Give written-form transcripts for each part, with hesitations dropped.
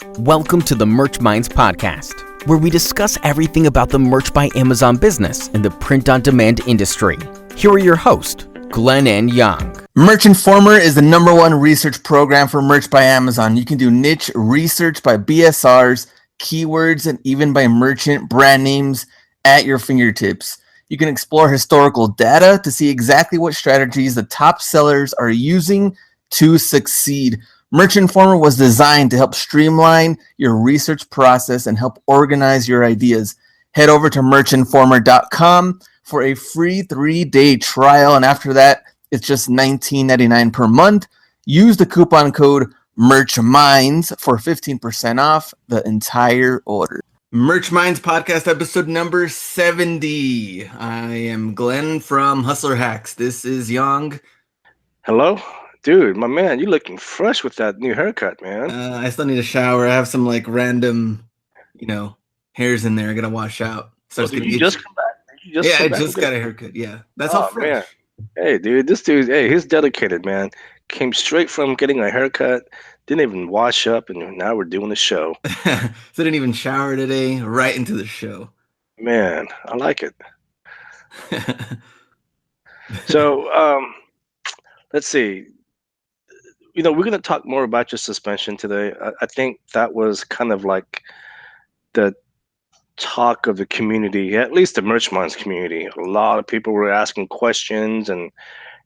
Welcome to the Merch Minds podcast, where we discuss everything about the Merch by Amazon business and the print-on-demand industry. Here are your hosts, Glen and Yong. Merch Informer is the #1 research program for Merch by Amazon. You can do niche research by BSRs, keywords, and even by merchant brand names at your fingertips. You can explore historical data to see exactly what strategies the top sellers are using to succeed. Merch Informer was designed to help streamline your research process and help organize your ideas. Head over to merchinformer.com for a free 3-day trial, and after that, it's just $19.99 per month. Use the coupon code MERCHMINDS for 15% off the entire order. Merch Minds podcast episode number 70. I am Glenn from Hustler Hacks. This is Yong. Hello? Dude, my man, you looking fresh with that new haircut, man. I still need a shower. I have some random, hairs in there I gotta wash out. So did you just come back? I just got a haircut. Yeah, that's all fresh. Man. Hey, dude, this dude, he's dedicated, man. Came straight from getting a haircut, didn't even wash up, and now we're doing the show. So didn't even shower today, right into the show. Man, I like it. So, let's see. We're going to talk more about your suspension today. I think that was kind of like the talk of the community, at least the Merch Minds community. A lot of people were asking questions and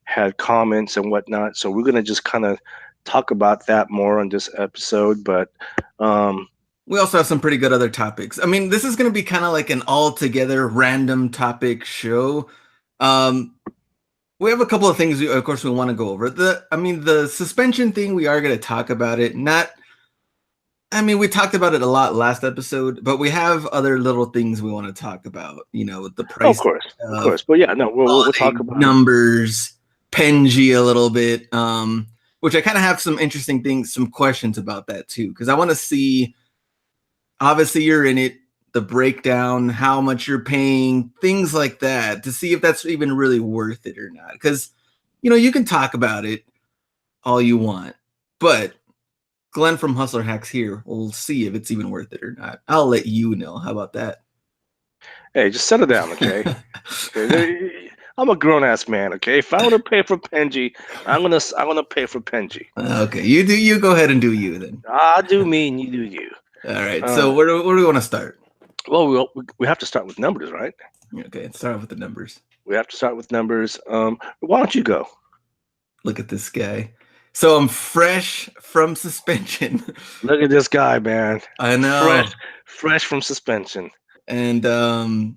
had comments and whatnot. So we're going to just kind of talk about that more on this episode. But we also have some pretty good other topics. I mean, this is going to be kind of like an all-together random topic show. We have a couple of things, of course, we want to go over. The suspension thing, we are going to talk about it. We talked about it a lot last episode, but we have other little things we want to talk about, with the price. Of course. But yeah, no, we'll talk about numbers, Penji a little bit, which I kind of have some interesting things, some questions about that too, because I want to see, obviously you're in it, the breakdown, how much you're paying, things like that, to see if that's even really worth it or not. Because, you can talk about it all you want, but Glenn from Hustler Hacks here will see if it's even worth it or not. I'll let you know. How about that? Hey, just settle down, okay? I'm a grown-ass man, okay? If I want to pay for Penji, I'm gonna pay for Penji. Okay, you go ahead and do you then. I do me and you do you. All right, so where do we want to start? Well, we have to start with numbers, right? Okay, start with the numbers. We have to start with numbers. Why don't you go? Look at this guy. So I'm fresh from suspension. Look at this guy, man. I know. Fresh from suspension. And the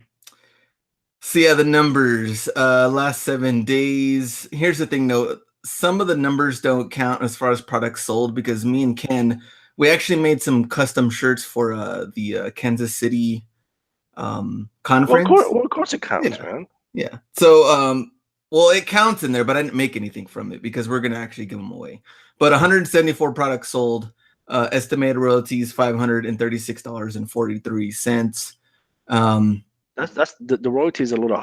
numbers. Last 7 days. Here's the thing, though. Some of the numbers don't count as far as products sold because me and Ken, we actually made some custom shirts for the Kansas City conference. Well, of course it counts, man. Yeah. So, it counts in there, but I didn't make anything from it because we're going to actually give them away. But 174 products sold, estimated royalties, $536.43. That's the royalties a little,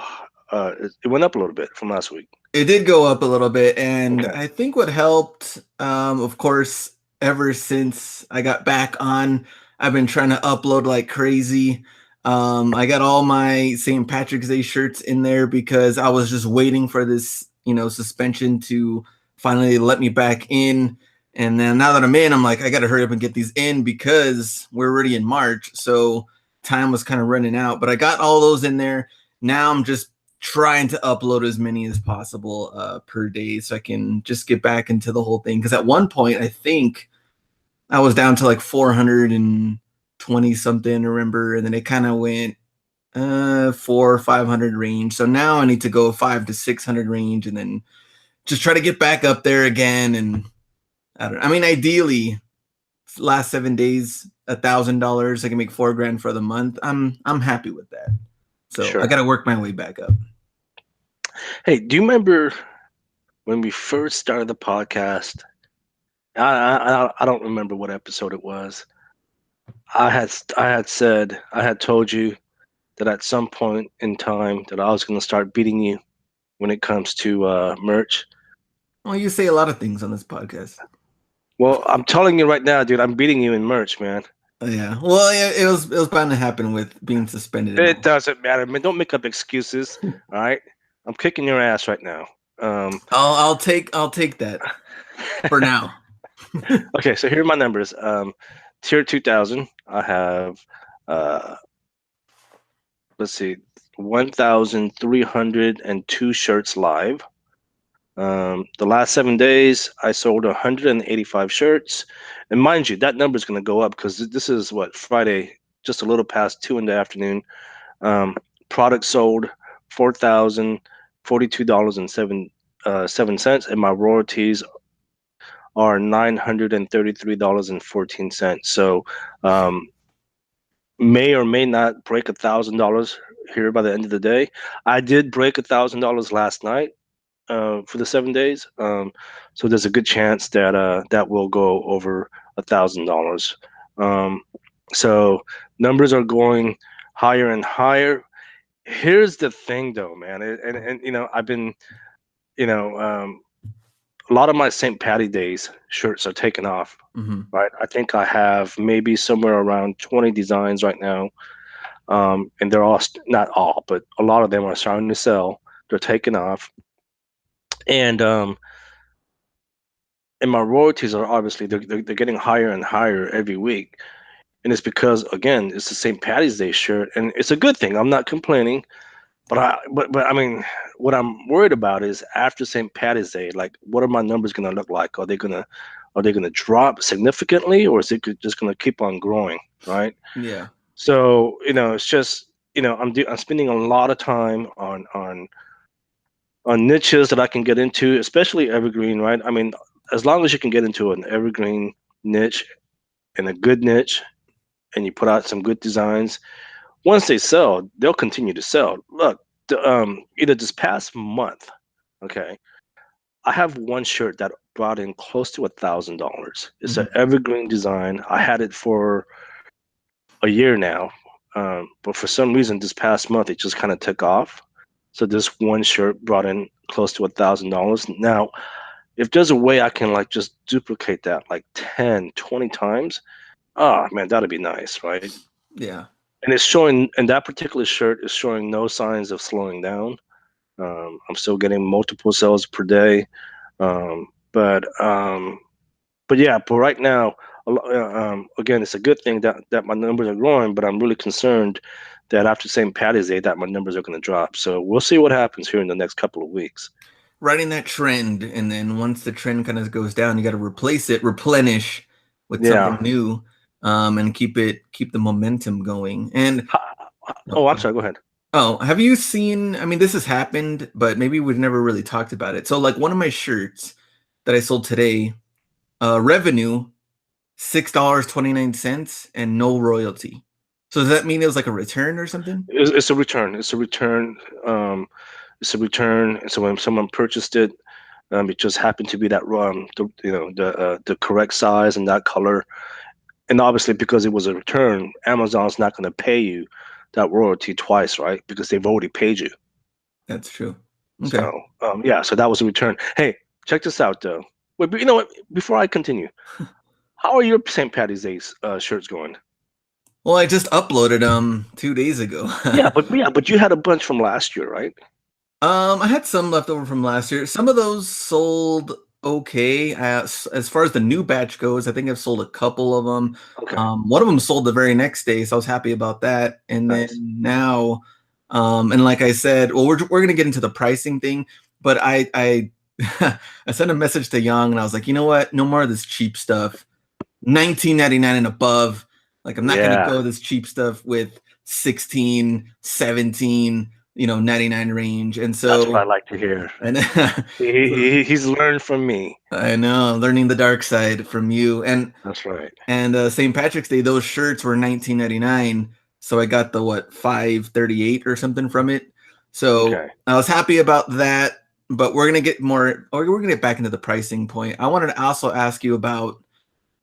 it went up a little bit from last week. It did go up a little bit. And okay. I think what helped, of course, ever since I got back on, I've been trying to upload like crazy. I got all my St. Patrick's Day shirts in there because I was just waiting for this, suspension to finally let me back in. And then now that I'm in, I'm like, I got to hurry up and get these in because we're already in March. So time was kind of running out, but I got all those in there. Now I'm just trying to upload as many as possible per day so I can just get back into the whole thing. Because at one point, I think I was down to like 420 something, remember, and then it kind of went 400 or 500 range. So now I need to go 500 to 600 range and then just try to get back up there again. And ideally, last 7 days, $1,000, I can make $4,000 for the month. I'm happy with that. So sure. I got to work my way back up. Hey, do you remember when we first started the podcast? I don't remember what episode it was. I had told you that at some point in time that I was going to start beating you when it comes to merch. Well, you say a lot of things on this podcast. Well, I'm telling you right now, dude, I'm beating you in merch, man. Yeah. Well, yeah, it was bound to happen with being suspended and It all. doesn't matter, man. Don't make up excuses. All right, I'm kicking your ass right now. I'll take that for now. Okay, so here are my numbers. Tier 2000, I have, uh, let's see, 1,302 shirts live. The last 7 days, I sold 185 shirts. And mind you, that number is going to go up because this is what, Friday, just a little past 2 in the afternoon. Product sold $4,042.07, and my royalties are $933.14. So may or may not break $1,000 here by the end of the day. I did break $1,000 last night for the 7 days. So there's a good chance that that will go over $1,000. So numbers are going higher and higher. Here's the thing, though, man, and I've been, a lot of my St. Patty Days shirts are taken off. Hmm. Right, I think I have maybe somewhere around 20 designs right now, and they're all not all, but a lot of them are starting to sell. They're taking off, and my royalties are obviously they're getting higher and higher every week, and it's because again it's the St. Patty's Day shirt, and it's a good thing. I'm not complaining, but I mean, what I'm worried about is after St. Patty's Day, like what are my numbers gonna look like? Are they gonna drop significantly, or is it just gonna keep on growing? Right. Yeah. So it's just I'm spending a lot of time on niches that I can get into, especially evergreen. Right. I mean, as long as you can get into an evergreen niche and a good niche, and you put out some good designs, once they sell, they'll continue to sell. Look, either this past month, okay, I have one shirt that brought in close to $1,000. It's an Hmm. evergreen design. I had it for a year now, but for some reason, this past month, it just kind of took off. So this one shirt brought in close to $1,000. Now, if there's a way I can like just duplicate that like 10, 20 times, oh man, that'd be nice, right? Yeah. And it's showing, and that particular shirt is showing no signs of slowing down. I'm still getting multiple sales per day, um, but um, but yeah, but right now, again, it's a good thing that my numbers are growing, but I'm really concerned that after St. Patty's Day, that my numbers are going to drop. So we'll see what happens here in the next couple of weeks. Riding that trend, and then once the trend kind of goes down, you got to replace it, replenish with something Yeah. new, and keep the momentum going. And Oh, I'm sorry. Go ahead. oh, have you seen? I mean, this has happened, but maybe we've never really talked about it. So, like one of my shirts that I sold today, revenue $6.29 and no royalty. So does that mean it was like a return or something? It's a return. It's a return. It's a return. So when someone purchased it, it just happened to be that the correct size and that color. And obviously, because it was a return, Amazon's not going to pay you that royalty twice, right? Because they've already paid you. That's true. Okay. So yeah, so that was a return. Hey, check this out though. Wait, but you know what? Before I continue, how are your St. Patty's Day shirts going? Well, I just uploaded 2 days ago. But you had a bunch from last year, right? I had some left over from last year. Some of those sold okay. As far as the new batch goes, I think I've sold a couple of them. Okay, One of them sold the very next day, so I was happy about that. And then nice. now, and like I said, well, we're gonna get into the pricing thing, but I I sent a message to Young, and I was like, you know what? No more of this cheap stuff. 19.99 and above. Like I'm not gonna Yeah, go this cheap stuff with 16, 17, 99 range. And that's what I so like to hear. and so He's learned from me. I know, learning the dark side from you. That's right. And St. Patrick's Day, those shirts were 19.99. So I got the 538 or something from it. So Okay. I was happy about that. But we're gonna get more, or we're gonna get back into the pricing point. I wanted to also ask you about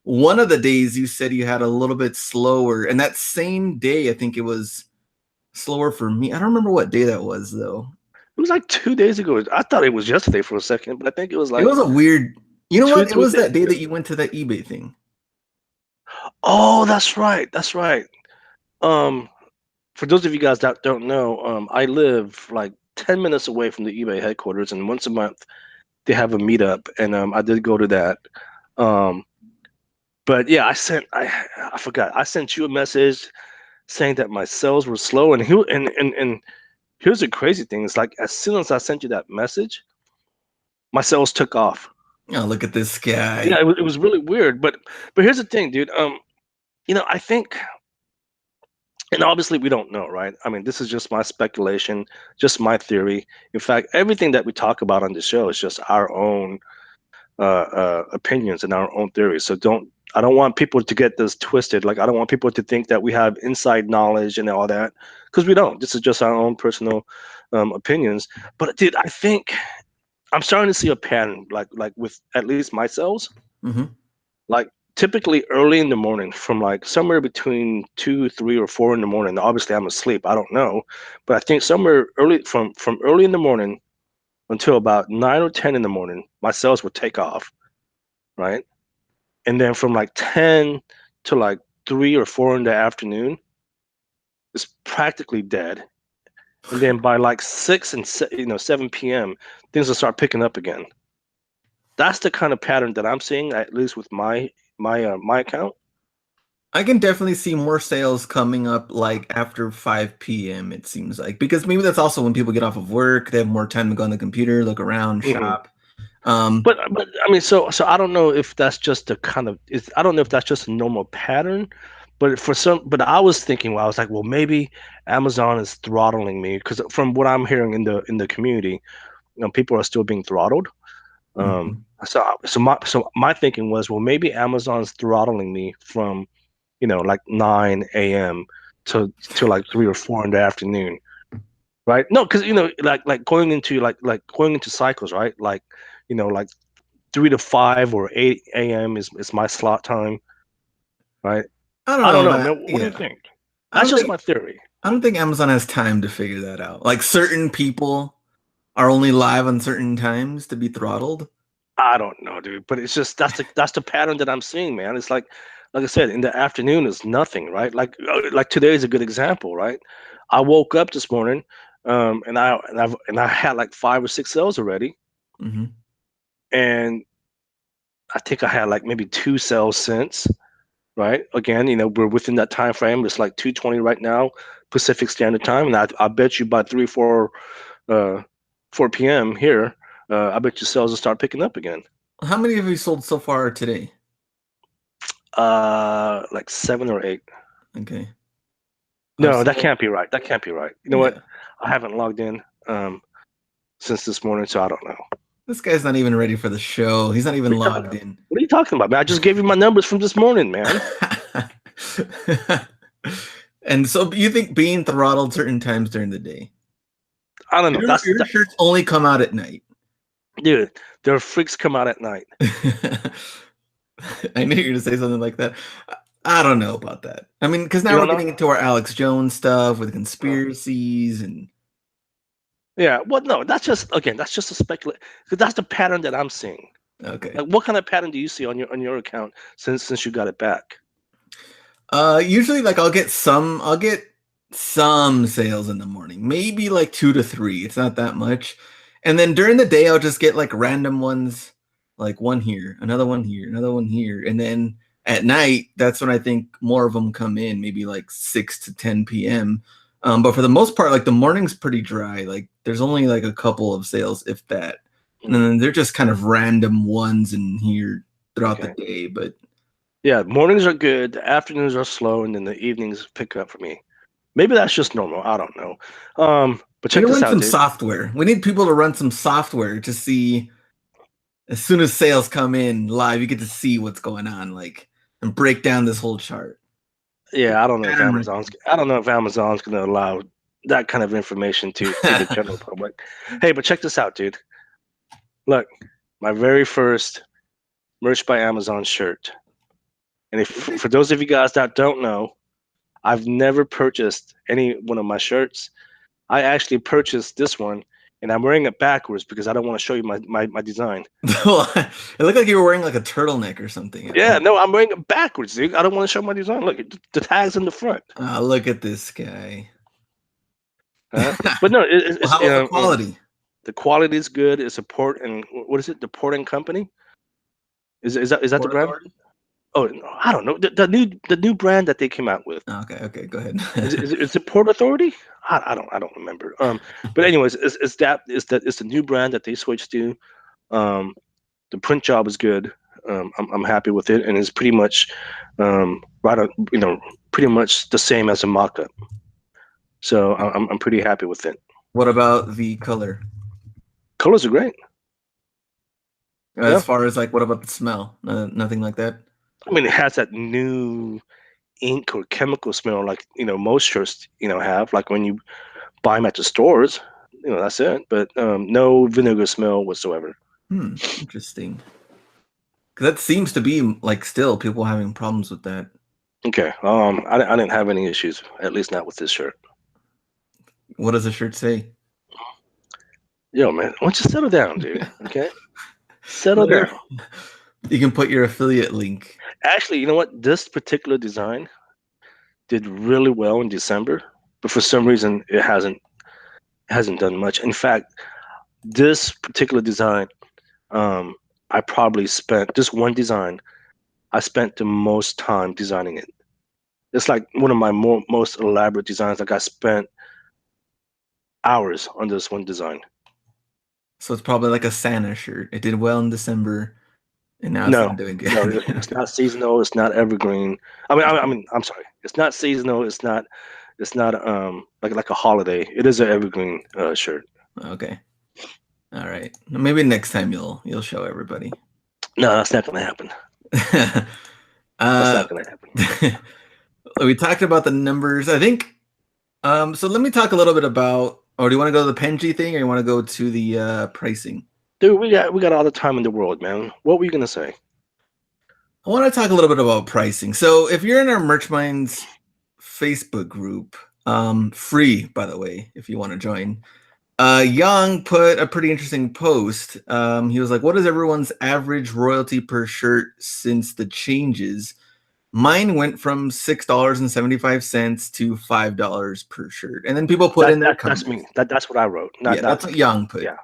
one of the days you said you had a little bit slower, and that same day, I think it was slower for me. I don't remember what day that was though. It was like 2 days ago. I thought it was yesterday for a second, but I think it was It like was a weird. You know two or what? It three was days that day ago. that you went to that eBay thing. Oh, that's right. That's right. Um, for those of you guys that don't know, I live like 10 minutes away from the eBay headquarters, and once a month they have a meetup, and I did go to that. Um, but yeah, I forgot. I sent you a message saying that my sales were slow, and here's the crazy thing: it's like as soon as I sent you that message, my sales took off. Oh, look at this Yeah, guy. it was really weird. But here's the thing, dude. I think, and obviously we don't know, right? I mean, this is just my speculation, just my theory. In fact, everything that we talk about on the show is just our own opinions and our own theories. So I don't want people to get this twisted. Like I don't want people to think that we have inside knowledge and all that, because we don't. This is just our own personal opinions. But dude, I think I'm starting to see a pattern, like with at least my sales. Mm-hmm. Like typically early in the morning, from like somewhere between 2, 3, or 4 in the morning. Obviously, I'm asleep. I don't know, but I think somewhere early from early in the morning until about 9 or 10 in the morning, my sales would take off, right? And then from like 10 to like 3 or 4 in the afternoon, it's practically dead. And then by like 7 p.m., things will start picking up again. That's the kind of pattern that I'm seeing, at least with my account. I can definitely see more sales coming up like after 5 p.m. it seems like, because maybe that's also when people get off of work, they have more time to go on the computer, look around, Mhm. shop. Um, But I mean, so I don't know if that's just a kind of I don't know if that's just a normal pattern, but I was thinking, well, I was like, well, maybe Amazon is throttling me, because from what I'm hearing in the community, people are still being throttled. Um, mhm. so my thinking was, well, maybe Amazon's throttling me from like 9 a.m. to like 3 or 4 in the afternoon, right? No, because like going into cycles, right? Like 3 to 5 or 8 a.m. is my slot time, right? I don't I know don't know, about, man. What do you yeah. think? I That's don't just think my theory. I don't think Amazon has time to figure that out. Like certain people are only live on certain times to be throttled. I don't know, dude. But it's just that's the pattern that I'm seeing, man. It's like I said, in the afternoon is nothing, right? Like today is a good example, right? I woke up this morning, and I had like 5 or 6 sales already, Hmm. and I think I had like maybe 2 sales since, right? Again, we're within that time frame. It's like 2:20 right now, Pacific Standard Time, and I bet you by uh, 4 p.m. here, I bet your sales will start picking up again. How many have you sold so far today? Like 7 or 8. Okay. No, that So can't be right. That can't be right. You know what? yeah, I haven't logged in since this morning, so I don't know. this guy's not even ready for the show. He's not even What are you talking, logged in. what are you talking about, man? I just gave you my numbers from this morning, man. And so you think being throttled certain times during the day? I don't know. Your shirts only come out at night. Dude. There are freaks come out at night. I knew you were going to say something like that. I don't know about that. I mean, because You now we're don't know? getting into our Alex Jones stuff with Uh, conspiracies and yeah. Well, no. That's just a speculation. Because that's the pattern that I'm seeing. okay. Like, what kind of pattern do you see on your account since you got it back? Usually like I'll get some sales in the morning, maybe like 2 to 3. It's not that much. And then during the day I'll just get like random ones, like one here, another one here, another one here. And then at night, that's when I think more of them come in, maybe like 6 to 10 p.m. But for the most part, like the morning's pretty dry. Like there's only like a couple of sales, if that. And Mm, then they're just kind of random ones in here throughout the okay. day. But Yeah, mornings are good, the afternoons are slow, and then the evenings pick up for me. Maybe that's just normal. I don't know. But we check need to this run out, some dude. software. We need people to run some software to see as soon as sales come in live, you get to see what's going on, like and break down this whole chart. Like Yeah, pattern rec- I don't know if Amazon's gonna allow that kind of information to the general public. Hey, but check this out, dude. Look, my very first Merch by Amazon shirt. And if for those of you guys that don't know, I've never purchased any one of my shirts. I actually purchased this one and I'm wearing it backwards because I don't want to show you my design. It looked like you were wearing like a turtleneck or something. Yeah, no, I'm wearing it backwards, dude. I don't want to show my design. Look, the tag's in the front. Look at this guy. But no, Well, how was the quality? The quality is good. It's a port and what is it? The Port and Company. Is that the brand? Authority? Oh, I don't know. The new brand that they came out with. Okay, go ahead. Is it Port Authority? I don't remember. But anyways, it's the new brand that they switched to. The print job is good. I'm happy with it, and it's pretty much right on, pretty much the same as a mock-up. So I'm pretty happy with it. What about the color? Colors are great. As far as like, what about the smell? Nothing like that. I mean, it has that new ink or chemical smell, like most shirts have. Like when you buy them at the stores, that's it. But no vinegar smell whatsoever. Interesting. Because that seems to be like still people having problems with that. Okay. I didn't have any issues, at least not with this shirt. What does the shirt say? Yo, man, why don't you settle down, dude? Okay, settle down. You can put your affiliate link. Actually, you know what? This particular design did really well in December, but for some reason it hasn't done much. In fact, this particular design, I probably spent this one design. I spent the most time designing it. It's like one of my most elaborate designs. Like I spent hours on this one design. So it's probably like a Santa shirt. It did well in December, and now it's not doing good. No, it's not seasonal. It's not evergreen. I mean, I'm sorry. It's not seasonal. It's not like a holiday. It is an evergreen shirt. Okay. All right. Maybe next time you'll show everybody. No, that's not gonna happen. That's not gonna happen. We talked about the numbers. I think. So let me talk a little bit about. Or do you want to go to the Penji thing, or you want to go to the pricing? Dude, we got all the time in the world, man. What were you gonna say? I want to talk a little bit about pricing. So if you're in our Merch Minds Facebook group, free by the way, if you want to join. Young put a pretty interesting post. He was like, "What is everyone's average royalty per shirt since the changes?" Mine went from $6.75 to $5 per shirt, and then people put in their comments. That's me. That's what I wrote. That's what Young put. Yeah.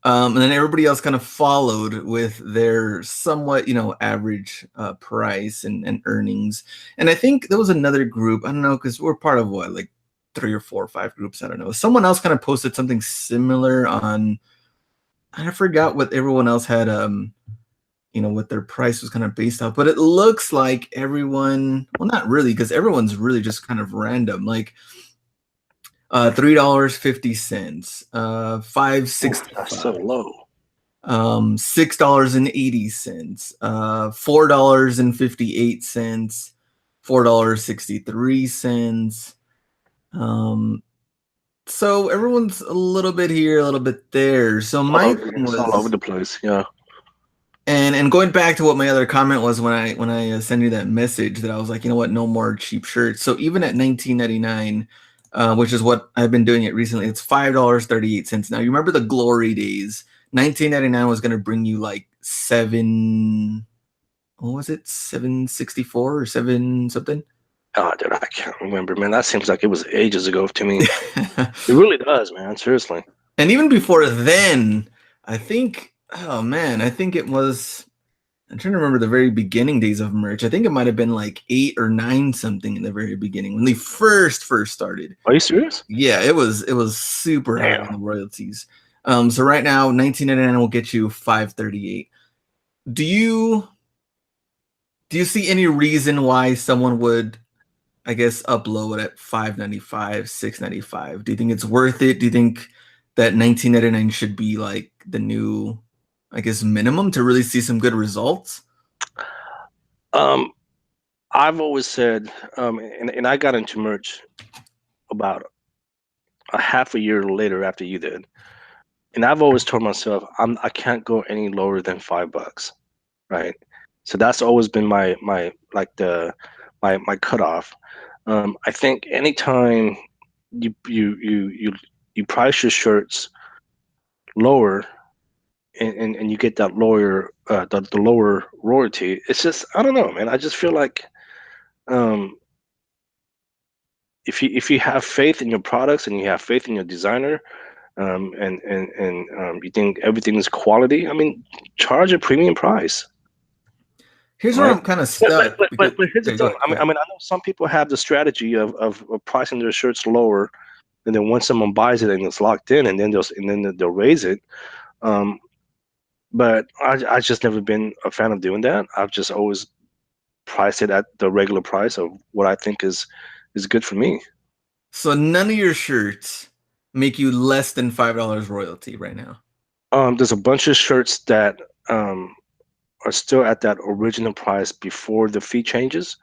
And then everybody else kind of followed with their somewhat, average price and earnings. And I think there was another group. I don't know, because we're part of what, like 3 or 4 or 5 groups. I don't know. Someone else kind of posted something similar on. I forgot what everyone else had. What their price was kind of based off, but it looks like everyone, well, not really, because everyone's really just kind of random, like $3.50, $5.60, that's so low. $6.80, $4.58, $4.63. So everyone's a little bit here, a little bit there. So my thing was all over the place, yeah. And going back to what my other comment was when I sent you that message, that I was like, you know what, no more cheap shirts. So even at $19.99, which is what I've been doing it recently, it's $5.38. Now you remember the glory days. $19.99 was going to bring you like $7.64 or 7 something. Oh, dude, I can't remember, man. That seems like it was ages ago to me. It really does, man. Seriously. And even before then, I think. Oh man, I think it was. I'm trying to remember the very beginning days of merch. I think it might have been like 8 or 9 something in the very beginning when they first started. Are you serious? Yeah, it was super high on the royalties. So right now, $19.99 will get you $5.38. Do you see any reason why someone would, I guess, upload at $5.95, $6.95? Do you think it's worth it? Do you think that $19.99 should be like the new, I guess, minimum to really see some good results? I've always said, and I got into merch about a half a year later after you did, and I've always told myself I can't go any lower than $5, right? So that's always been my cutoff. I think anytime you price your shirts lower, and you get that lower the lower royalty. It's just, I don't know, man. I just feel like if you have faith in your products and you have faith in your designer, and you think everything is quality, I mean, charge a premium price. Here's where I'm kind of stuck. But here's the Okay, go thing. ahead. I mean, I know some people have the strategy of pricing their shirts lower, and then once someone buys it and it's locked in, and then they'll raise it. But I just never been a fan of doing that. I've just always priced it at the regular price of what I think is good for me. So none of your shirts make you less than $5 royalty right now. There's a bunch of shirts that are still at that original price before the fee changes.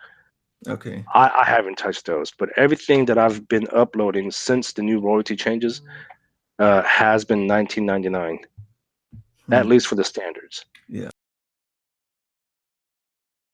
Okay. I haven't touched those, but everything that I've been uploading since the new royalty changes has been $19.99, at least for the standards. Yeah.